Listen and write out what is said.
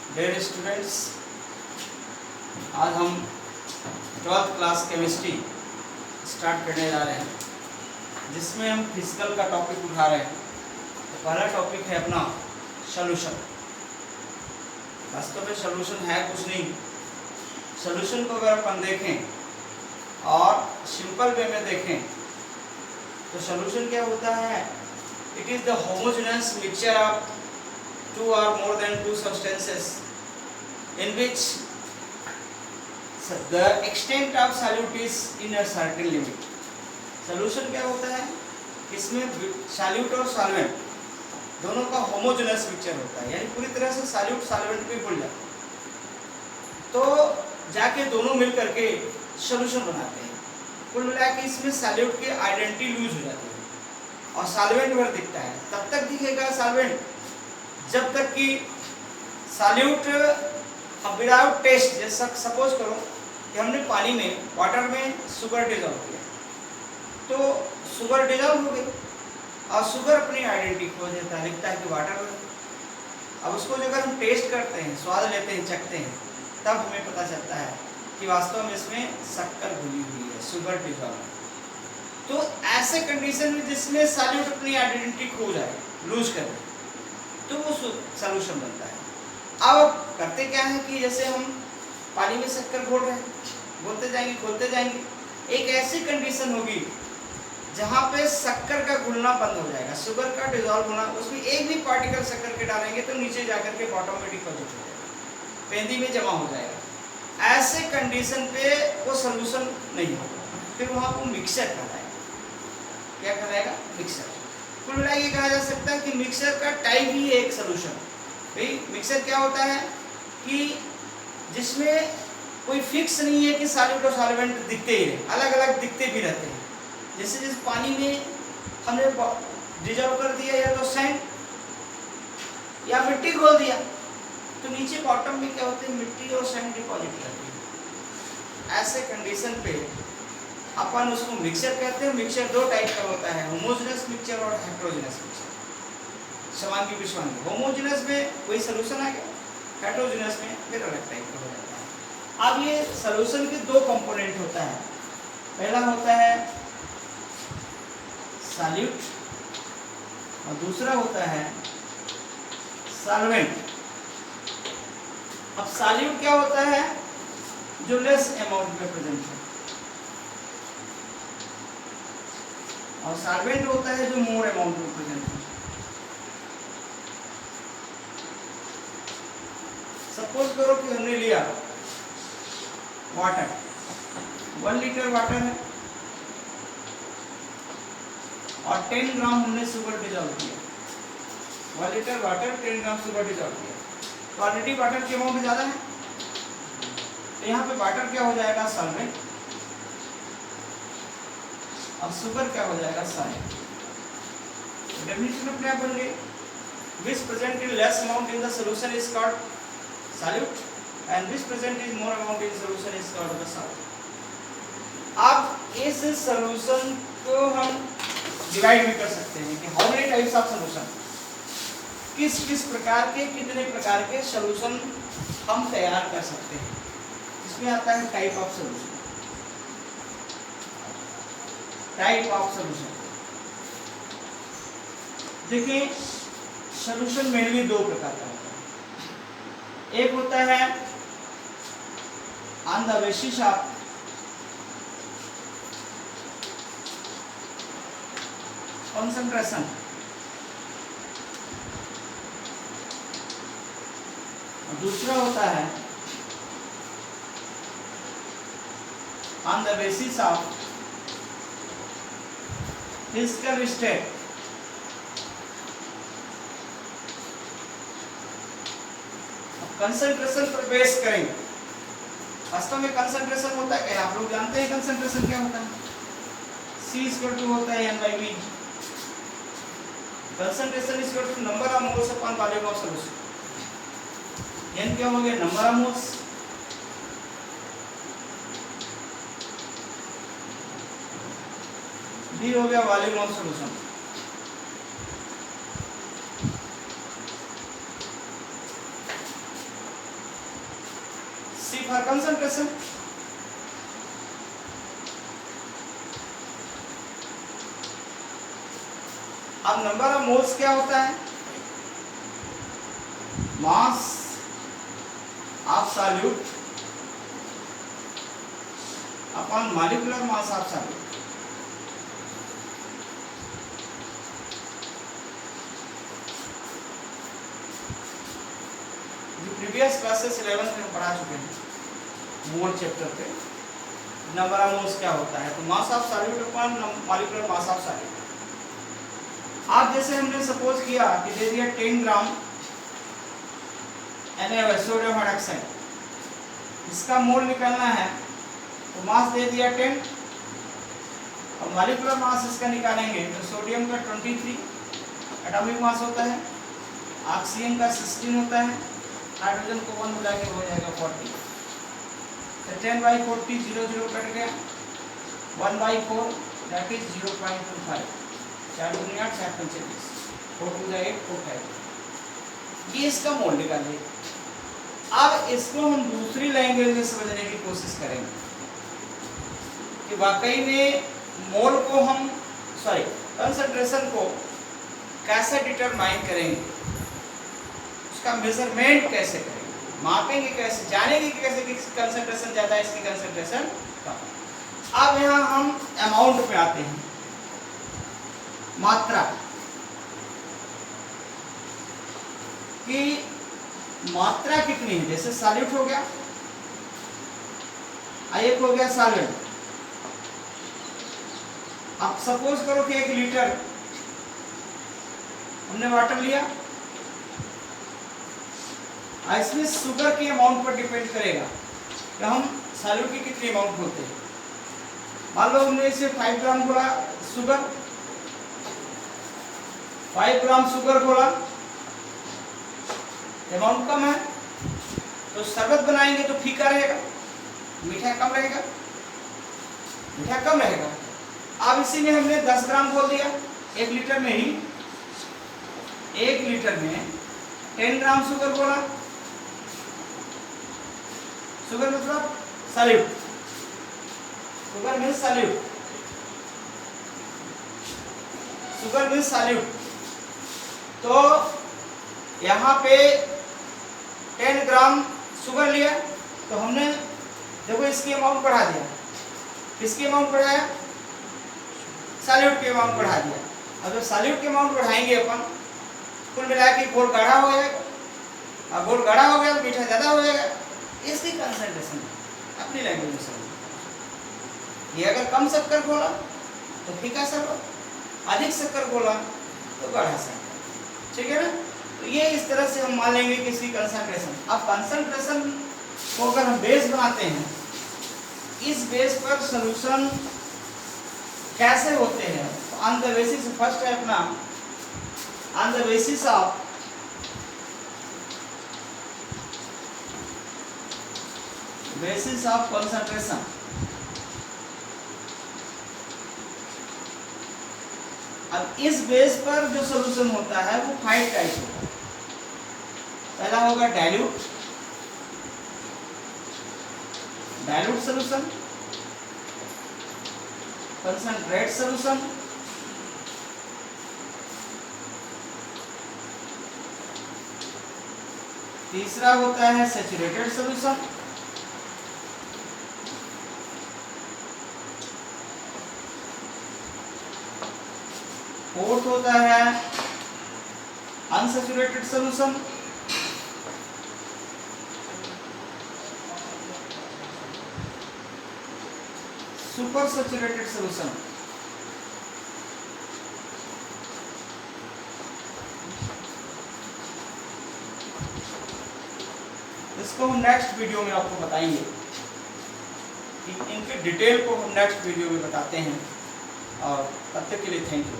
Dear students, आज हम 12th class chemistry start करने जा रहे हैं, जिसमें हम फिजिकल का टॉपिक उठा रहे हैं। तो पहला टॉपिक है अपना सॉल्यूशन। वास्तव में सॉल्यूशन है कुछ नहीं। सॉल्यूशन को अगर अपन देखें और सिंपल वे में देखें तो सॉल्यूशन क्या होता है? It is the homogeneous mixture of two or more than two substances in which the extent of solute is in a certain limit. Solution क्या होता है? इसमें सॉल्यूट और सॉल्वेंट दोनों का होमोजेनस मिक्सचर होता है, यानी पूरी तरह से सॉल्यूट सॉल्वेंट पे घुल जाता है, तो जाके दोनों मिल करके सॉल्यूशन बनाते हैं। कुल मिला के इसमें सॉल्यूट की आइडेंटिटी लूज हो जाती है और सॉल्वेंट भर दिखता है। तब तक दिखेगा सॉल्वेंट जब तक कि सॉल्यूट विदाउट टेस्ट, जैसा सपोज करो कि हमने पानी में वाटर में शुगर डिजॉल्व किया, तो शुगर डिजॉल्व हो गई और शुगर अपनी आइडेंटिटी खो देता है, लिखता है कि वाटर में। अब उसको अगर हम टेस्ट करते हैं, स्वाद लेते हैं, चखते हैं, तब हमें पता चलता है कि वास्तव में इसमें शक्कर घुली हुई है, शुगर डिजॉल्व। तो ऐसे कंडीशन में जिसमें सॉल्यूट अपनी आइडेंटिटी खो जाए, लूज कर दे, तो वो सॉल्यूशन बनता है। अब करते क्या है कि जैसे हम पानी में शक्कर घोल रहे हैं, घोलते जाएंगे घोलते जाएंगे, एक ऐसी कंडीशन होगी जहाँ पे शक्कर का घुलना बंद हो जाएगा, शुगर का डिजॉल्व होना, उसमें एक भी पार्टिकल शक्कर के डालेंगे तो नीचे जाकर के बॉटम में डिपॉजिट हो जाएगा, पेंदी में जमा हो जाएगा। ऐसे कंडीशन पे वो सॉल्यूशन नहीं होगा, फिर वहाँ को मिक्सचर कहलाएगा। क्या कहलाएगा? मिक्सचर। कुल मिला ये कहा जा सकता है कि मिक्सचर का टाइप ही एक सॉल्यूशन। भाई मिक्सचर क्या होता है कि जिसमें कोई फिक्स नहीं है कि सॉल्यूट और सॉल्वेंट दिखते ही रहे, अलग अलग दिखते भी रहते हैं। जैसे जिस पानी में हमने डिजॉल्व कर दिया या तो सैंड या मिट्टी घोल दिया, तो नीचे बॉटम में क्या होते हैं? मिट्टी और सैंड डिपॉजिट करती है। ऐसे कंडीशन पे अपन उसको मिक्सचर कहते हैं। मिक्सचर दो टाइप का होता है, होमोजेनस मिक्सचर और हेटेरोजेनस मिक्सचर, समांगी विषमांगी। होमोजेनस में कोई सॉल्यूशन आ गया, हेटेरोजेनस में फिर अलग टाइप का हो जाता है। अब ये सॉल्यूशन के दो कंपोनेंट होता है, पहला होता है सॉल्यूट और दूसरा होता है सॉल्वेंट। अब सॉल्यूट क्या होता है? जो लेस अमाउंट में प्रेजेंट है, और सॉल्वेंट होता है जो मोर अमाउंट में प्रेजेंट है। सपोज करो कि हमने लिया वाटर, 1 लीटर वाटर है और 10 ग्राम हमने शुगर डिजॉल्व किया। 1 litre water, 10 gram sugar dissolve किया, तो ऑलरेडी वाटर की अमाउंट ज़्यादा है, तो यहाँ पे वाटर क्या हो जाएगा? सॉल्वेंट, अब शुगर क्या हो जाएगा? सॉल्वेंट। डेफिनेशन अपने आप बन गई। विच present in less amount in the solution is called solute and which present in more amount in solution is called the solvent. अब इस सॉल्यूशन को हम डिवाइड भी कर सकते हैं कि how many types of solution, किस किस प्रकार के, कितने प्रकार के सॉल्यूशन हम तैयार कर सकते हैं। इसमें आता है type of solution. Type of solution देखिए, सॉल्यूशन मेनली दो प्रकार का होता है। एक होता है on the basis of concentration, और दूसरा होता है on the basis of physical state. Concentration पर बेस करेंगे। वास्तव में कंसंट्रेशन होता है क्या? आप लोग जानते हैं कंसंट्रेशन क्या होता है? C होता है N/V। Concentration is equal to number of moles upon volume of solution. N क्या हो गया? नंबर ऑफ मोल्स, V हो गया volume of solution. C for concentration. अब नंबर ऑफ मोल्स क्या होता है? Mass of solute upon molecular mass of solute. Previous classes 11 में पढ़ा चुके हैं मोल चैप्टर पे नंबर ऑफ मोल्स क्या होता है। तो mass of solute upon molecular mass of solute. आप जैसे हमने सपोज किया कि दे दिया 10 ग्राम NaOH सोडियम हाइड्रोक्साइड, इसका मोल निकालना है तो मास दे दिया 10 और मॉलिक्यूलर मास इसका निकालेंगे तो सोडियम का 23 एटॉमिक मास होता है, ऑक्सीजन का 16 होता है, हाइड्रोजन को 1 मिला के हो जाएगा 40। तो 10/40 0 0 कट गया, 1/4 दैट इज 0.25, 4 दूनी 8 4 पंचे 20, 4 2 8 4 5। ये इसका मोल निकालिए। अब इसको हम दूसरी लैंग्वेज में समझने की कोशिश करेंगे कि वाकई में मोल को हम कंसंट्रेशन को कैसे डिटरमाइन करेंगे, उसका मेजरमेंट कैसे करेंगे, मापेंगे कैसे, जानेंगे कि कैसे किसकी कंसंट्रेशन ज़्यादा है, इसकी कंसंट्रेशन कम। अब यहाँ हम अमाउंट पे आते हैं, मात्रा की मात्रा कितनी है। जैसे सॉल्यूट हो गया, एक हो गया सॉल्वेंट। अब सपोज करो कि 1 लीटर हमने वाटर लिया, इसमें शुगर के अमाउंट पर डिपेंड करेगा कि हम सॉल्यूट की कितनी अमाउंट होते हैं। मान लो हमने इसे 5 ग्राम घोला शुगर, 5 ग्राम शुगर घोला, अमाउंट कम है तो शरबत बनाएंगे तो फीका रहेगा, मीठा कम रहेगा, मीठा कम रहेगा। अब इसी में हमने 10 ग्राम घोल दिया 1 लीटर में ही, 1 लीटर में 10 ग्राम शुगर घोला, शुगर मतलब solute, sugar means solute, sugar means solute. तो यहाँ पे 10 ग्राम शुगर लिया तो हमने देखो इसकी अमाउंट बढ़ा दिया, किसकी अमाउंट बढ़ाया, सॉल्यूट की अमाउंट बढ़ा दिया। अब जब सॉल्यूट की अमाउंट बढ़ाएंगे अपन, कुल मिला के घोल गाढ़ा हो जाएगा, अब घोल गाढ़ा हो गया तो मीठा ज़्यादा हो जाएगा। इसकी कंसंट्रेशन अपनी लैंग्वेज में समझ। ये अगर कम शक्कर घोला तो फीका शरबत, अधिक शक्कर घोला तो गाढ़ा शरबत, ठीक है ना। तो ये इस तरह से हम मान लेंगे कि इसकी कंसंट्रेशन। अब कंसंट्रेशन को अगर हम बेस बनाते हैं, इस बेस पर सॉल्यूशन कैसे होते हैं, तो ऑन द बेसिस, फर्स्ट है अपना on the basis of concentration. अब इस बेस पर जो सॉल्यूशन होता है वो 5 टाइप होता है। पहला होगा डाइल्यूट सॉल्यूशन, कंसंट्रेट सॉल्यूशन, तीसरा होता है सैचुरेटेड सॉल्यूशन, फोर्थ होता है unsaturated solution, super saturated solution. इसको हम नेक्स्ट वीडियो में आपको बताएंगे, इनके डिटेल को हम नेक्स्ट वीडियो में बताते हैं। और तब तक के लिए थैंक यू।